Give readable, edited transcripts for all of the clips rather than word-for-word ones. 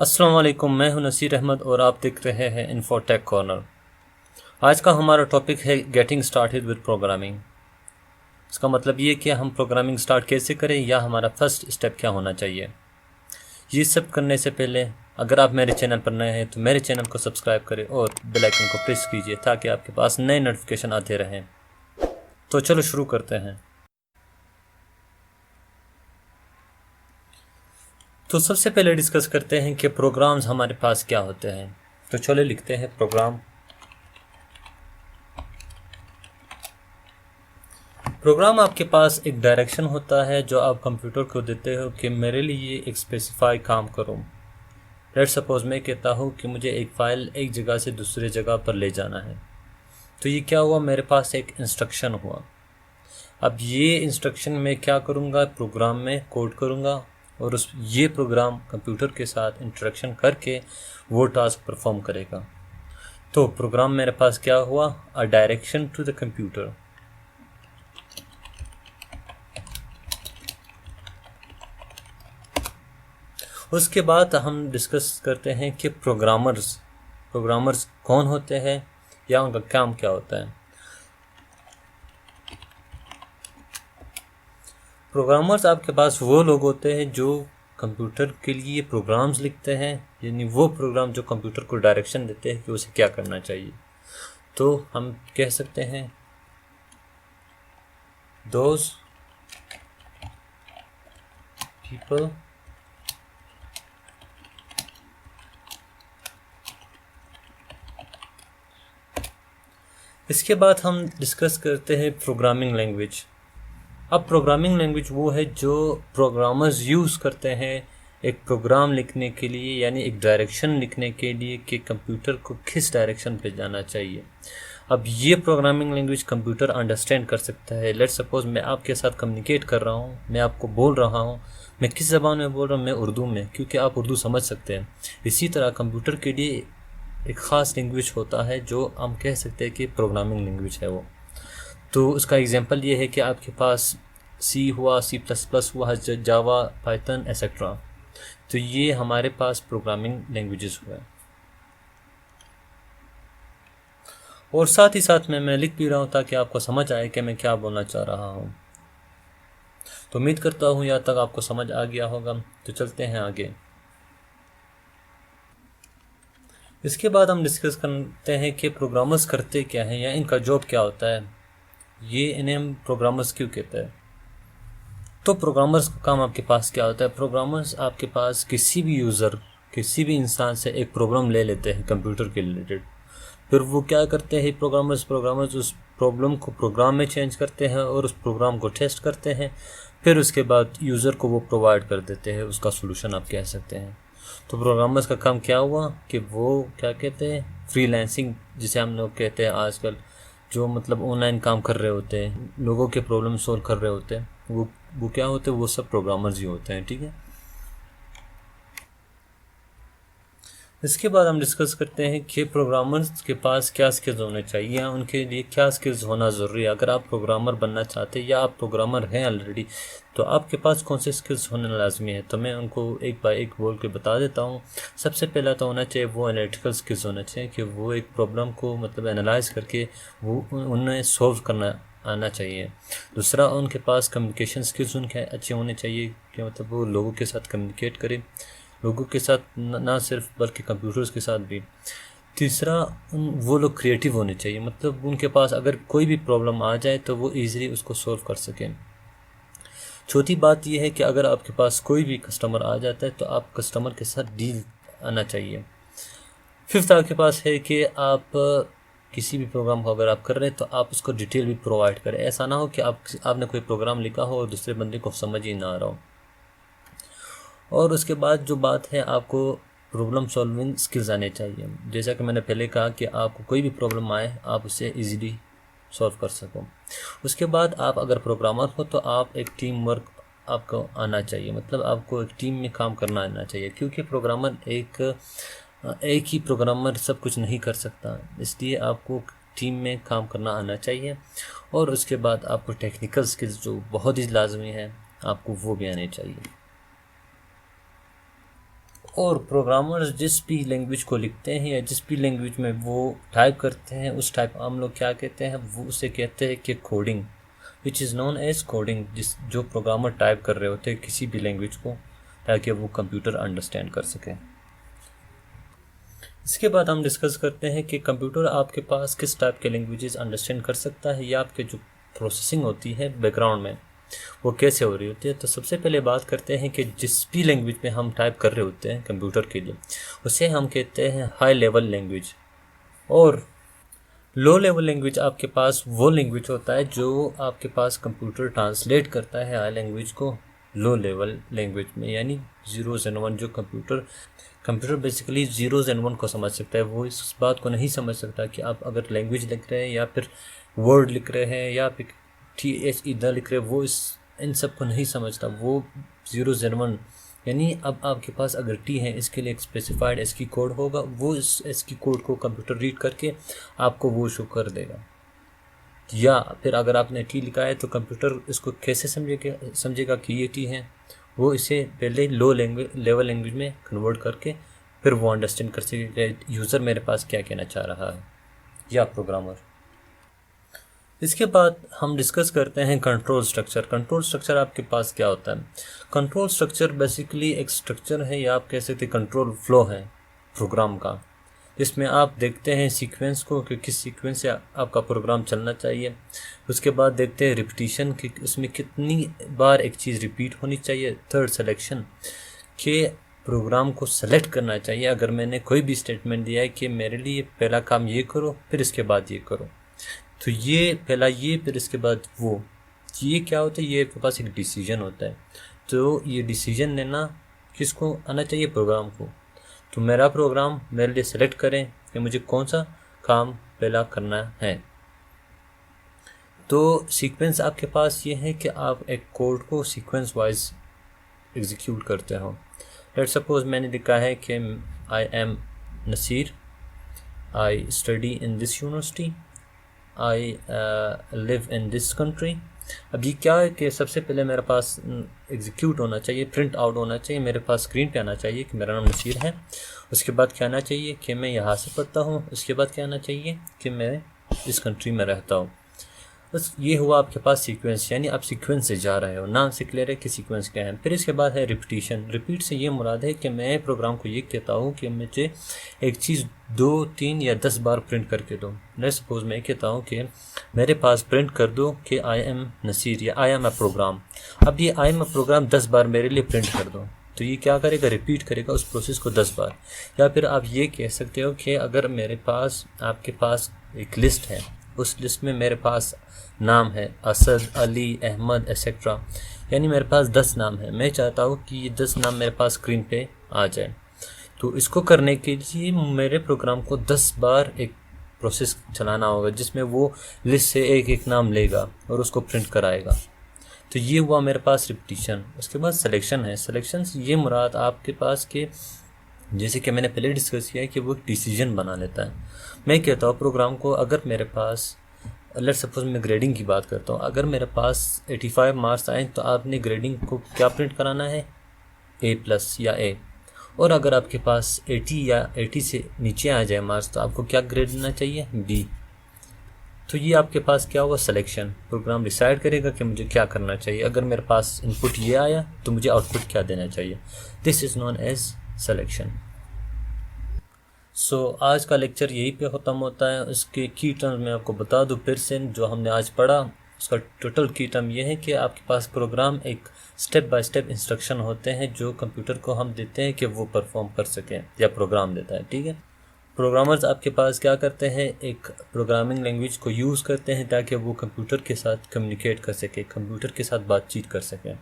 अस्सलाम वालेकुम, मैं हूं नसीर अहमद और आप देख रहे हैं इन्फोटेक कॉर्नर। आज का हमारा टॉपिक है गेटिंग स्टार्टेड विद प्रोग्रामिंग। इसका मतलब ये कि हम प्रोग्रामिंग स्टार्ट कैसे करें या हमारा फर्स्ट स्टेप क्या होना चाहिए। ये सब करने से पहले अगर आप मेरे चैनल पर नए हैं तो मेरे चैनल को सब्सक्राइब करें और बेल आइकन को प्रेस कीजिए ताकि आपके पास नए नोटिफिकेशन आते रहें। तो चलो शुरू करते हैं। तो सबसे पहले डिस्कस करते हैं कि प्रोग्राम्स हमारे पास क्या होते हैं। तो चलो लिखते हैं प्रोग्राम। प्रोग्राम आपके पास एक डायरेक्शन होता है जो आप कंप्यूटर को देते हो कि मेरे लिए एक स्पेसिफाई काम करो। लेट्स सपोज मैं कहता हूँ कि मुझे एक फ़ाइल एक जगह से दूसरे जगह पर ले जाना है। तो ये क्या हुआ, मेरे पास एक इंस्ट्रक्शन हुआ। अब ये इंस्ट्रक्शन मैं क्या करूँगा, प्रोग्राम में कोड करूँगा और ये प्रोग्राम कंप्यूटर के साथ इंटरेक्शन करके वो टास्क परफॉर्म करेगा। तो प्रोग्राम मेरे पास क्या हुआ, a direction to the computer. उसके बाद हम डिस्कस करते हैं कि प्रोग्रामर्स कौन होते हैं या उनका काम क्या होता है। प्रोग्रामर्स आपके पास वो लोग होते हैं जो कंप्यूटर के लिए प्रोग्राम्स लिखते हैं, यानी वो प्रोग्राम जो कंप्यूटर को डायरेक्शन देते हैं कि उसे क्या करना चाहिए। तो हम कह सकते हैं दोज पीपल इसके बाद हम डिस्कस करते हैं प्रोग्रामिंग लैंग्वेज। अब प्रोग्रामिंग लैंग्वेज वो है जो प्रोग्रामर्स यूज़ करते हैं एक प्रोग्राम लिखने के लिए, यानी एक डायरेक्शन लिखने के लिए कि कंप्यूटर को किस डायरेक्शन पे जाना चाहिए। अब ये प्रोग्रामिंग लैंग्वेज कंप्यूटर अंडरस्टैंड कर सकता है। लेट्स सपोज मैं आपके साथ कम्युनिकेट कर रहा हूँ, मैं आपको बोल रहा हूँ, मैं किस ज़बान में बोल रहा हूँ, मैं उर्दू में, क्योंकि आप उर्दू समझ सकते हैं। इसी तरह कंप्यूटर के लिए एक ख़ास लैंग्वेज होता है जो हम कह सकते हैं कि प्रोग्रामिंग लैंग्वेज है वो। तो उसका एग्जांपल ये है कि आपके पास सी हुआ, C++ हुआ, जावा, पाइथन एक्सेट्रा। तो ये हमारे पास प्रोग्रामिंग लैंग्वेजेस हुआ। और साथ ही साथ में मैं लिख भी रहा हूँ ताकि आपको समझ आए कि मैं क्या बोलना चाह रहा हूँ। तो उम्मीद करता हूँ यहाँ तक आपको समझ आ गया होगा। तो चलते हैं आगे। इसके बाद हम डिस्कस करते हैं कि प्रोग्रामर्स करते क्या हैं या इनका जॉब क्या होता है, ये इन्हें हम प्रोग्रामर्स क्यों कहते हैं। तो प्रोग्रामर्स का काम आपके पास क्या होता है। प्रोग्रामर्स आपके पास किसी भी यूज़र, किसी भी इंसान से एक प्रॉब्लम ले लेते हैं कंप्यूटर के रिलेटेड। फिर वो क्या करते हैं, प्रोग्रामर्स उस प्रॉब्लम को प्रोग्राम में चेंज करते हैं और उस प्रोग्राम को टेस्ट करते हैं। फिर उसके बाद यूज़र को वो प्रोवाइड कर देते हैं उसका सोल्यूशन, आप कह सकते हैं। तो प्रोग्रामर्स का काम क्या हुआ कि वो क्या कहते हैं, फ्रीलांसिंग जिसे हम लोग कहते हैं आजकल, जो मतलब ऑनलाइन काम कर रहे होते हैं, लोगों के प्रॉब्लम सोल्व कर रहे होते हैं, वो क्या होते हैं, वो सब प्रोग्रामर्स ही होते हैं। ठीक है। इसके बाद हम डिस्कस करते हैं कि प्रोग्रामर्स के पास क्या स्किल्स होने चाहिए या उनके लिए क्या स्किल्स होना ज़रूरी है। अगर आप प्रोग्रामर बनना चाहते हैं या आप प्रोग्रामर हैं ऑलरेडी, तो आपके पास कौन से स्किल्स होने लाजमी है। तो मैं उनको एक बाय एक बोल के बता देता हूँ। सबसे पहला तो होना चाहिए वो एनालिटिकल स्किल्स होना चाहिए कि वो एक प्रॉब्लम को मतलब एनालाइज करके वो उन्हें सॉल्व करना आना चाहिए। दूसरा, उनके पास कम्युनिकेशन स्किल्स उनके अच्छे होने चाहिए कि मतलब वो लोगों के साथ कम्युनिकेट करें, लोगों के साथ ना सिर्फ बल्कि कंप्यूटर्स के साथ भी। तीसरा, वो लोग क्रिएटिव होने चाहिए, मतलब उनके पास अगर कोई भी प्रॉब्लम आ जाए तो वो इजीली उसको सॉल्व कर सकें। चौथी बात यह है कि अगर आपके पास कोई भी कस्टमर आ जाता है तो आप कस्टमर के साथ डील आना चाहिए। फिफ्थ आपके पास है कि आप किसी भी प्रोग्राम को अगर आप कर रहे हैं तो आप उसको डिटेल भी प्रोवाइड करें। ऐसा ना हो कि आपने कोई प्रोग्राम लिखा हो और दूसरे बंदे को समझ ही ना आ रहा हो। और उसके बाद जो बात है, आपको प्रॉब्लम सॉल्विंग स्किल्स आने चाहिए। जैसा कि मैंने पहले कहा कि आपको कोई भी प्रॉब्लम आए आप उसे इजीली सॉल्व कर सको। उसके बाद आप अगर प्रोग्रामर हो तो आप एक टीम वर्क आपको आना चाहिए, मतलब आपको एक टीम में काम करना आना चाहिए, क्योंकि प्रोग्रामर एक ही प्रोग्रामर सब कुछ नहीं कर सकता, इसलिए आपको टीम में काम करना आना चाहिए। और उसके बाद आपको टेक्निकल स्किल्स जो बहुत ही लाजमी है आपको वो भी आने चाहिए। और प्रोग्रामर्स जिस भी लैंग्वेज को लिखते हैं या जिस भी लैंग्वेज में वो टाइप करते हैं उस टाइप हम लोग क्या कहते हैं, वो उसे कहते हैं कि coding, which is known as coding, जो प्रोग्रामर टाइप कर रहे होते हैं किसी भी लैंग्वेज को ताकि वो कंप्यूटर अंडरस्टैंड कर सके। इसके बाद हम डिस्कस करते हैं कि कंप्यूटर आपके पास किस टाइप के लैंग्वेजेस अंडरस्टैंड कर सकता है या आपके जो प्रोसेसिंग होती है बैकग्राउंड में वो कैसे हो रही होती है। तो सबसे पहले बात करते हैं कि जिस भी लैंग्वेज में हम टाइप कर रहे होते हैं कंप्यूटर के लिए उसे हम कहते हैं हाई लेवल लैंग्वेज, और लो लेवल लैंग्वेज आपके पास वो लैंग्वेज होता है जो आपके पास कंप्यूटर ट्रांसलेट करता है हाई लैंग्वेज को लो लेवल लैंग्वेज में, यानी 0s and 1 जो कंप्यूटर बेसिकली 0s and 1 को समझ सकता है। वो इस बात को नहीं समझ सकता कि आप अगर लैंग्वेज लिख रहे हैं या फिर वर्ड लिख रहे हैं या फिर TH इधर लिख रहे हैं, वो इन सब को नहीं समझता। वो 0s and 1 यानी अब आपके पास अगर T है इसके लिए एक स्पेसिफाइड एस्की कोड होगा, वो इस एस्की कोड को कंप्यूटर रीड करके आपको वो शो कर देगा। या फिर अगर आपने T लिखा है तो कंप्यूटर इसको कैसे समझेगा कि ये T है, वो इसे पहले लो लेवल लैंग्वेज में कन्वर्ट करके फिर वो अंडरस्टैंड कर सके यूज़र मेरे पास क्या कहना चाह रहा है या प्रोग्रामर। इसके बाद हम डिस्कस करते हैं कंट्रोल स्ट्रक्चर। कंट्रोल स्ट्रक्चर आपके पास क्या होता है? कंट्रोल स्ट्रक्चर बेसिकली एक स्ट्रक्चर है या आप कह सकते हैं कंट्रोल फ्लो है प्रोग्राम का, जिसमें आप देखते हैं सीक्वेंस को कि किस सीक्वेंस से आपका प्रोग्राम चलना चाहिए। उसके बाद देखते हैं रिपीटिशन कि उसमें कितनी बार एक चीज़ रिपीट होनी चाहिए। थर्ड सिलेक्शन के प्रोग्राम को सेलेक्ट करना चाहिए। अगर मैंने कोई भी स्टेटमेंट दिया है कि मेरे लिए पहला काम ये करो फिर इसके बाद ये करो, तो ये पहला ये फिर इसके बाद वो, ये क्या होता है, ये आपके पास एक डिसीजन होता है। तो ये डिसीजन लेना किसको आना चाहिए? प्रोग्राम को। तो मेरा प्रोग्राम मेरे लिए सेलेक्ट करें कि मुझे कौन सा काम पहला करना है। तो सीक्वेंस आपके पास ये है कि आप एक कोड को सीक्वेंस वाइज एग्जीक्यूट करते हो। लेट्स सपोज मैंने लिखा है कि I am Naseer, I study in this university, I live in this country. अब ये क्या है कि सबसे पहले मेरे पास एग्जीक्यूट होना चाहिए, प्रिंट आउट होना चाहिए, मेरे पास स्क्रीन पे आना चाहिए कि मेरा नाम नसीर है। उसके बाद क्या आना चाहिए कि मैं यहाँ से पढ़ता हूँ। उसके बाद क्या आना चाहिए कि मैं इस कंट्री में रहता हूँ। बस ये हुआ आपके पास सीक्वेंस, यानी आप सीक्वेंस से जा रहे हो, नाम से क्लियर है कि सीक्वेंस क्या है। फिर इसके बाद है रिपीटिशन। रिपीट से ये मुराद है कि मैं प्रोग्राम को ये कहता हूँ कि मुझे एक चीज़ 2, 3 या 10 बार प्रिंट करके दो। लेट्स सपोज मैं कहता हूँ कि मेरे पास प्रिंट कर दो कि आई एम नसीर या आई एम अ प्रोग्राम। अब ये आई एम अ प्रोग्राम 10 बार मेरे लिए प्रिंट कर दो, तो ये क्या करेगा? रिपीट करेगा उस प्रोसेस को 10 बार। या फिर आप ये कह सकते हो कि अगर मेरे पास आपके पास एक लिस्ट है, उस लिस्ट में मेरे पास नाम है असद, अली, अहमद एक्सेट्रा, यानी मेरे पास 10 नाम है। मैं चाहता हूँ कि ये 10 नाम मेरे पास स्क्रीन पे आ जाए। तो इसको करने के लिए मेरे प्रोग्राम को 10 बार एक प्रोसेस चलाना होगा जिसमें वो लिस्ट से एक एक नाम लेगा और उसको प्रिंट कराएगा। तो ये हुआ मेरे पास रिपीटिशन। उसके बाद सिलेक्शन है। सिलेक्शन से ये मुराद आपके पास के, जैसे कि मैंने पहले डिस्कस किया है कि वो एक डिसीजन बना लेता है। मैं कहता हूँ प्रोग्राम को, अगर मेरे पास लेट्स सपोज मैं ग्रेडिंग की बात करता हूँ, अगर मेरे पास 85 मार्क्स आए तो आपने ग्रेडिंग को क्या प्रिंट कराना है? A+ या A। और अगर आपके पास 80 या 80 से नीचे आ जाए मार्क्स तो आपको क्या ग्रेड देना चाहिए? B। तो ये आपके पास क्या हुआ? सिलेक्शन। प्रोग्राम डिसाइड करेगा कि मुझे क्या करना चाहिए। अगर मेरे पास इनपुट ये आया तो मुझे आउटपुट क्या देना चाहिए। This is known as selection. So आज का लेक्चर यहीं पे ख़त्म होता है। उसके की टर्म मैं आपको बता दूं फिर से, जो हमने आज पढ़ा उसका टोटल की टर्म ये है कि आपके पास प्रोग्राम एक स्टेप बाय स्टेप इंस्ट्रक्शन होते हैं जो कंप्यूटर को हम देते हैं कि वो परफॉर्म कर सकें, या प्रोग्राम देता है। ठीक है, प्रोग्रामर्स आपके पास क्या करते हैं? एक प्रोग्रामिंग लैंग्वेज को यूज़ करते हैं ताकि वो कंप्यूटर के साथ कम्युनिकेट कर सके, कंप्यूटर के साथ बातचीत कर सकें।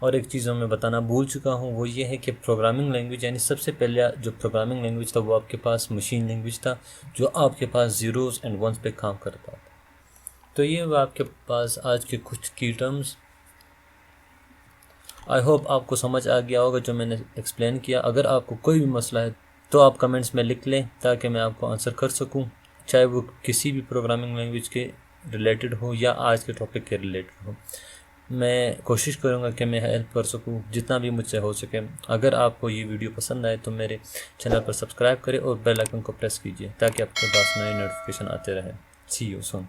और एक चीज़ मैं बताना भूल चुका हूँ, वो ये है कि प्रोग्रामिंग लैंग्वेज, यानी सबसे पहले जो प्रोग्रामिंग लैंग्वेज था वो आपके पास मशीन लैंग्वेज था जो आपके पास 0s and 1s पे काम करता था। तो ये वो आपके पास आज के कुछ की टर्म्स। आई होप आपको समझ आ गया होगा जो मैंने एक्सप्लेन किया। अगर आपको कोई भी मसला है तो आप कमेंट्स में लिख लें ताकि मैं आपको आंसर कर सकूं, चाहे वो किसी भी प्रोग्रामिंग लैंग्वेज के रिलेटेड हो या आज के टॉपिक के रिलेटेड हो। मैं कोशिश करूँगा कि मैं हेल्प कर सकूँ जितना भी मुझसे हो सके। अगर आपको ये वीडियो पसंद आए तो मेरे चैनल पर सब्सक्राइब करें और बेल आइकन को प्रेस कीजिए ताकि आपके पास नए नोटिफिकेशन आते रहे। सी यू सून।